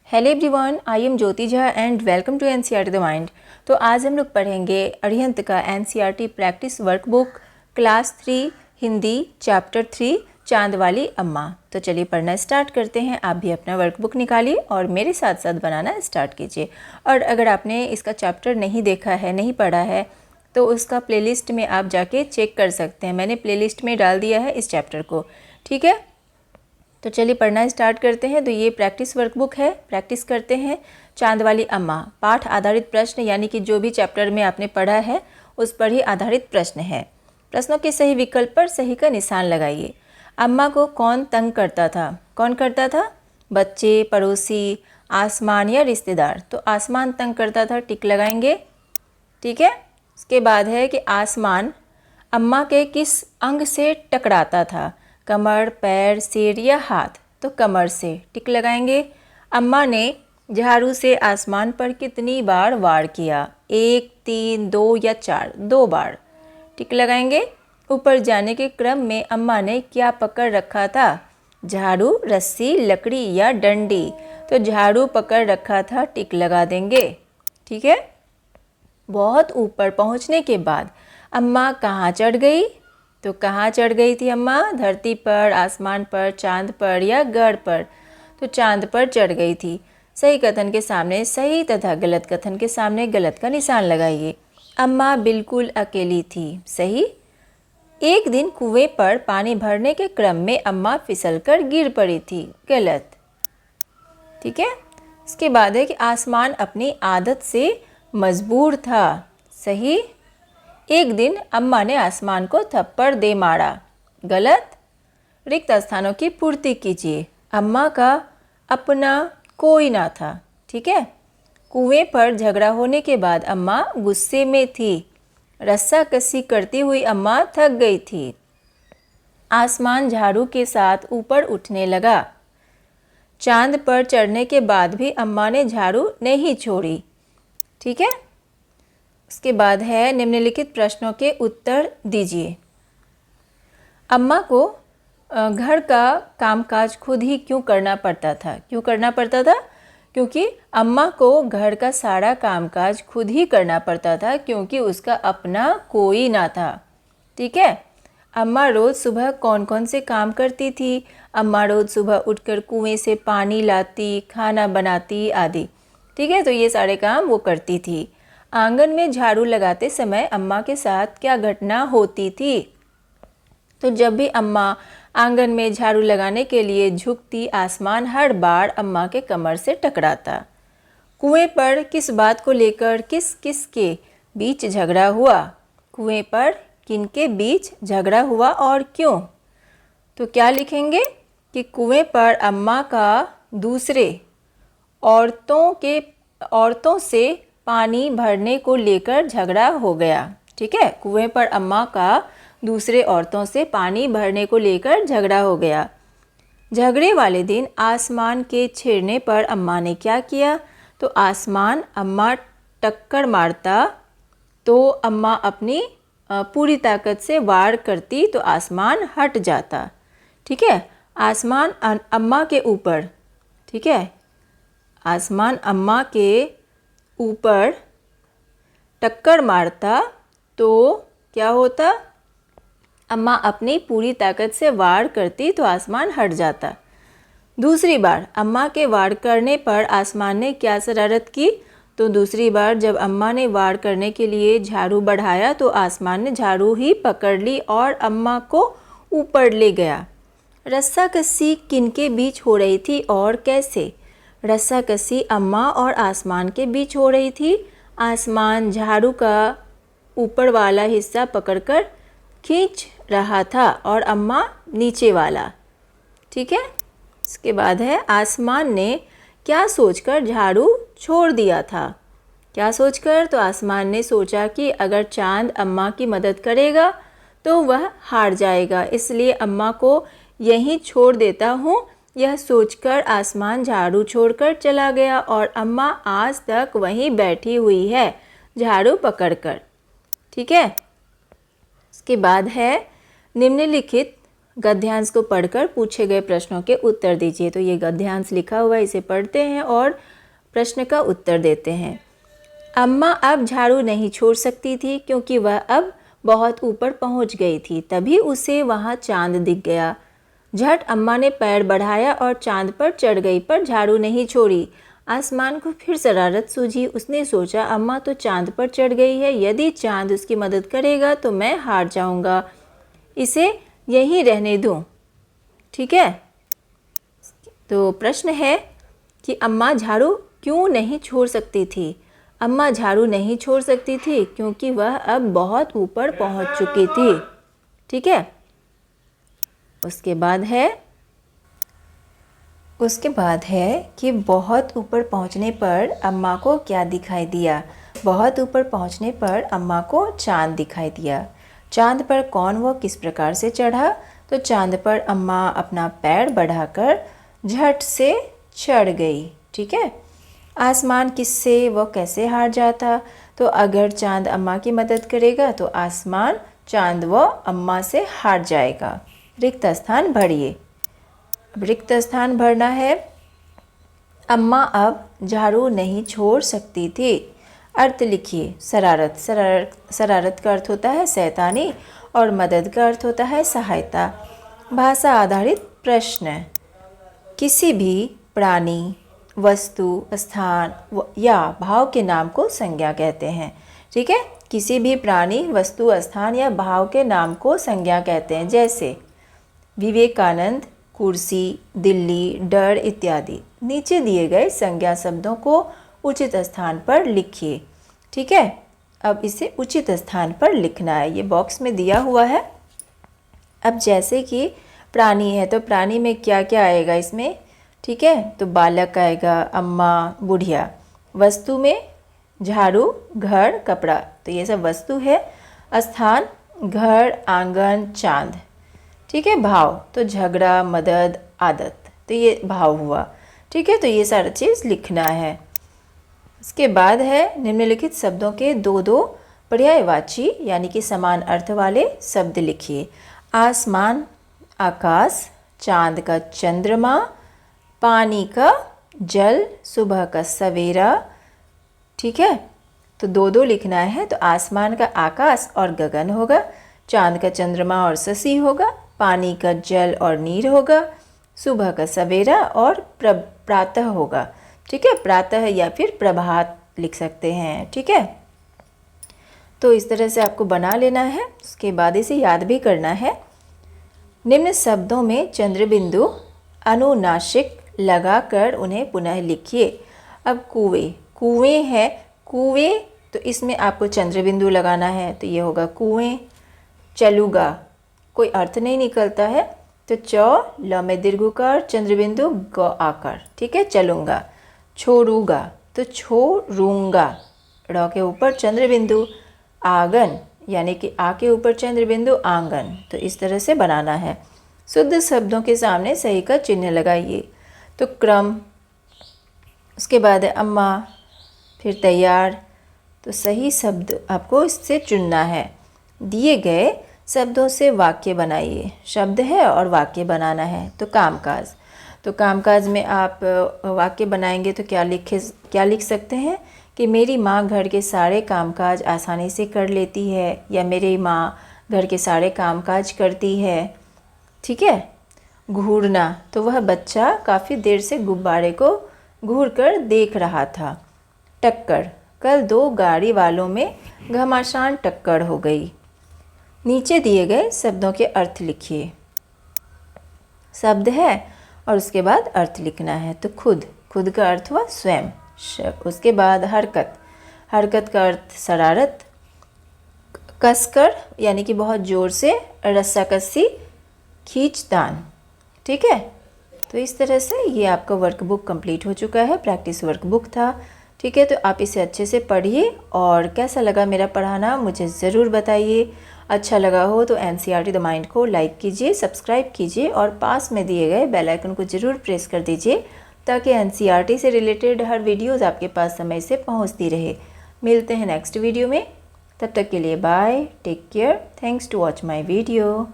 Hello everyone, I am Jyoti Jha and welcome to NCERT the mind. तो आज हम लोग पढ़ेंगे अरिहंत का NCERT practice workbook class 3 Hindi chapter 3 चांद वाली अम्मा। तो चलिए पढ़ना स्टार्ट करते हैं। आप भी अपना वर्कबुक निकालिए और मेरे साथ साथ बनाना स्टार्ट कीजिए। और अगर आपने इसका चैप्टर नहीं देखा है, नहीं पढ़ा है, तो उसका प्लेलिस्ट में आप जाके चेक कर सकते हैं। मैंने प्लेलिस्ट में डाल दिया है इस चैप्टर को, ठीक है। तो चलिए पढ़ना स्टार्ट करते हैं। तो ये प्रैक्टिस वर्कबुक है, प्रैक्टिस करते हैं। चांद वाली अम्मा पाठ आधारित प्रश्न, यानी कि जो भी चैप्टर में आपने पढ़ा है उस पर ही आधारित प्रश्न है। प्रश्नों के सही विकल्प पर सही का निशान लगाइए। अम्मा को कौन तंग करता था? कौन करता था? बच्चे, पड़ोसी, आसमान या रिश्तेदार? तो आसमान तंग करता था, टिक लगाएंगे, ठीक है। उसके बाद है कि आसमान अम्मा के किस अंग से टकराता था? कमर, पैर, सिर या हाथ? तो कमर से, टिक लगाएंगे। अम्मा ने झाड़ू से आसमान पर कितनी बार वार किया? 1, 3, 2 या 4? 2 बार, टिक लगाएंगे। ऊपर जाने के क्रम में अम्मा ने क्या पकड़ रखा था? झाड़ू, रस्सी, लकड़ी या डंडी? तो झाड़ू पकड़ रखा था, टिक लगा देंगे, ठीक है। बहुत ऊपर पहुंचने के बाद अम्मा कहाँ चढ़ गई? तो कहाँ चढ़ गई थी अम्मा? धरती पर, आसमान पर, चांद पर या गढ़ पर? तो चांद पर चढ़ गई थी। सही कथन के सामने सही तथा गलत कथन के सामने गलत का निशान लगाइए। अम्मा बिल्कुल अकेली थी, सही। एक दिन कुएं पर पानी भरने के क्रम में अम्मा फिसलकर गिर पड़ी थी, गलत, ठीक है। इसके बाद है कि आसमान अपनी आदत से मजबूर था, सही। एक दिन अम्मा ने आसमान को थप्पड़ दे मारा, गलत। रिक्त स्थानों की पूर्ति कीजिए। अम्मा का अपना कोई ना था, ठीक है। कुएं पर झगड़ा होने के बाद अम्मा गुस्से में थी। रस्साकसी करती हुई अम्मा थक गई थी। आसमान झाड़ू के साथ ऊपर उठने लगा। चांद पर चढ़ने के बाद भी अम्मा ने झाड़ू नहीं छोड़ी, ठीक है। उसके बाद है निम्नलिखित प्रश्नों के उत्तर दीजिए। अम्मा को घर का कामकाज खुद ही क्यों करना पड़ता था? क्यों करना पड़ता था? क्योंकि अम्मा को घर का सारा कामकाज खुद ही करना पड़ता था, क्योंकि उसका अपना कोई ना था, ठीक है। अम्मा रोज़ सुबह कौन कौन से काम करती थी? अम्मा रोज़ सुबह उठकर कुएं से पानी लाती, खाना बनाती आदि, ठीक है। तो ये सारे काम वो करती थी। आंगन में झाड़ू लगाते समय अम्मा के साथ क्या घटना होती थी? तो जब भी अम्मा आंगन में झाड़ू लगाने के लिए झुकती, आसमान हर बार अम्मा के कमर से टकराता। कुएं पर किस बात को लेकर किस किस के बीच झगड़ा हुआ? कुएं पर किनके बीच झगड़ा हुआ और क्यों? तो क्या लिखेंगे कि कुएं पर अम्मा का दूसरे औरतों से पानी भरने को लेकर झगड़ा हो गया, ठीक है। कुएं पर अम्मा का दूसरे औरतों से पानी भरने को लेकर झगड़ा हो गया। झगड़े वाले दिन आसमान के छेड़ने पर अम्मा ने क्या किया? तो आसमान अम्मा टक्कर मारता तो अम्मा अपनी पूरी ताकत से वार करती तो आसमान हट जाता, ठीक है। आसमान अम्मा के ऊपर, ठीक है, आसमान अम्मा के ऊपर टक्कर मारता तो क्या होता? अम्मा अपनी पूरी ताकत से वार करती तो आसमान हट जाता। दूसरी बार अम्मा के वार करने पर आसमान ने क्या शरारत की? तो दूसरी बार जब अम्मा ने वार करने के लिए झाड़ू बढ़ाया तो आसमान ने झाड़ू ही पकड़ ली और अम्मा को ऊपर ले गया। रस्साकसी किनके बीच हो रही थी और कैसे? रस्साकसी अम्मा और आसमान के बीच हो रही थी। आसमान झाड़ू का ऊपर वाला हिस्सा पकड़कर खींच रहा था और अम्मा नीचे वाला, ठीक है। इसके बाद है आसमान ने क्या सोचकर झाड़ू छोड़ दिया था? क्या सोचकर? तो आसमान ने सोचा कि अगर चांद अम्मा की मदद करेगा तो वह हार जाएगा, इसलिए अम्मा को यहीं छोड़ देता हूँ। यह सोचकर आसमान झाड़ू छोड़कर चला गया और अम्मा आज तक वहीं बैठी हुई है झाड़ू पकड़कर, ठीक है। इसके बाद है निम्नलिखित गद्यांश को पढ़कर पूछे गए प्रश्नों के उत्तर दीजिए। तो ये गद्यांश लिखा हुआ है, इसे पढ़ते हैं और प्रश्न का उत्तर देते हैं। अम्मा अब झाड़ू नहीं छोड़ सकती थी क्योंकि वह अब बहुत ऊपर पहुंच गई थी। तभी उसे वहां चांद दिख गया। झट अम्मा ने पैर बढ़ाया और चांद पर चढ़ गई, पर झाड़ू नहीं छोड़ी। आसमान को फिर शरारत सूझी। उसने सोचा, अम्मा तो चांद पर चढ़ गई है, यदि चांद उसकी मदद करेगा तो मैं हार जाऊंगा, इसे यहीं रहने दूं। ठीक है। तो प्रश्न है कि अम्मा झाड़ू क्यों नहीं छोड़ सकती थी। अम्मा झाड़ू नहीं छोड़ सकती थी क्योंकि वह अब बहुत ऊपर पहुंच चुकी थी। ठीक है। उसके बाद है कि बहुत ऊपर पहुंचने पर अम्मा को क्या दिखाई दिया। बहुत ऊपर पहुंचने पर अम्मा को चांद दिखाई दिया। चांद पर कौन व किस प्रकार से चढ़ा। तो चांद पर अम्मा अपना पैर बढ़ाकर झट से चढ़ गई। ठीक है। आसमान किससे व कैसे हार जाता। तो अगर चांद अम्मा की मदद करेगा तो आसमान चांद व अम्मा से हार जाएगा। रिक्त स्थान भरिए। अब रिक्त स्थान भरना है। अम्मा अब झाड़ू नहीं छोड़ सकती थी। अर्थ लिखिए। शरारत का अर्थ होता है शैतानी और मदद का अर्थ होता है सहायता। भाषा आधारित प्रश्न। किसी भी प्राणी, वस्तु, स्थान या भाव के नाम को संज्ञा कहते हैं। ठीक है। किसी भी प्राणी, वस्तु, स्थान या भाव के नाम को संज्ञा कहते हैं। जैसे विवेकानंद, कुर्सी, दिल्ली, डर इत्यादि। नीचे दिए गए संज्ञा शब्दों को उचित स्थान पर लिखिए। ठीक है। अब इसे उचित स्थान पर लिखना है, ये बॉक्स में दिया हुआ है। अब जैसे कि प्राणी है तो प्राणी में क्या क्या आएगा इसमें। ठीक है। तो बालक आएगा, अम्मा, बुढ़िया। वस्तु में झाड़ू, घर, कपड़ा, तो ये सब वस्तु है। स्थान घर, आंगन, चांद। ठीक है। भाव तो झगड़ा, मदद, आदत, तो ये भाव हुआ। ठीक है। तो ये सारा चीज़ लिखना है। इसके बाद है निम्नलिखित शब्दों के दो दो पर्यायवाची यानी कि समान अर्थ वाले शब्द लिखिए। आसमान, आकाश, चांद का चंद्रमा, पानी का जल, सुबह का सवेरा। ठीक है। तो दो दो लिखना है। तो आसमान का आकाश और गगन होगा, चांद का चंद्रमा और शशि होगा, पानी का जल और नीर होगा, सुबह का सवेरा और प्रातः होगा। ठीक है। प्रातः या फिर प्रभात लिख सकते हैं। ठीक है। तो इस तरह से आपको बना लेना है। उसके बाद इसे याद भी करना है। निम्न शब्दों में चंद्रबिंदु अनुनासिक लगाकर उन्हें पुनः लिखिए। अब कुएं, कुएं है, कुएं, तो इसमें आपको चंद्रबिंदु लगाना है, तो ये होगा कुएं। चलूगा, कोई अर्थ नहीं निकलता है, तो च ल में दीर्घकार, चंद्रबिंदु ग आकर। ठीक है। चलूंगा। छोड़ूंगा, तो छोड़ूंगा, ड़ के ऊपर चंद्रबिंदु। आंगन यानी कि आ के ऊपर चंद्रबिंदु, आंगन। तो इस तरह से बनाना है। शुद्ध शब्दों के सामने सही का चिन्ह लगाइए। तो क्रम, उसके बाद है अम्मा, फिर तैयार। तो सही शब्द आपको इससे चुनना है। दिए गए शब्दों से वाक्य बनाइए। शब्द है और वाक्य बनाना है। तो कामकाज, तो कामकाज में आप वाक्य बनाएंगे तो क्या लिख सकते हैं कि मेरी माँ घर के सारे कामकाज आसानी से कर लेती है, या मेरी माँ घर के सारे कामकाज करती है। ठीक है। घूरना, तो वह बच्चा काफ़ी देर से गुब्बारे को घूर कर देख रहा था। टक्कर, कल दो गाड़ी वालों में घमासान टक्कर हो गई। नीचे दिए गए शब्दों के अर्थ लिखिए। शब्द है और उसके बाद अर्थ लिखना है। तो खुद, खुद का अर्थ हुआ स्वयं। उसके बाद हरकत, हरकत का अर्थ शरारत। कसकर यानी कि बहुत ज़ोर से, रस्साकसी, खींचतान। ठीक है। तो इस तरह से ये आपका वर्कबुक कंप्लीट हो चुका है। प्रैक्टिस वर्कबुक था। ठीक है। तो आप इसे अच्छे से पढ़िए और कैसा लगा मेरा पढ़ाना मुझे ज़रूर बताइए। अच्छा लगा हो तो NCERT द माइंड को लाइक कीजिए, सब्सक्राइब कीजिए और पास में दिए गए बेल आइकन को ज़रूर प्रेस कर दीजिए ताकि NCERT से रिलेटेड हर वीडियोज़ आपके पास समय से पहुंचती रहे। मिलते हैं नेक्स्ट वीडियो में। तब तक के लिए bye, take care, thanks to watch my video.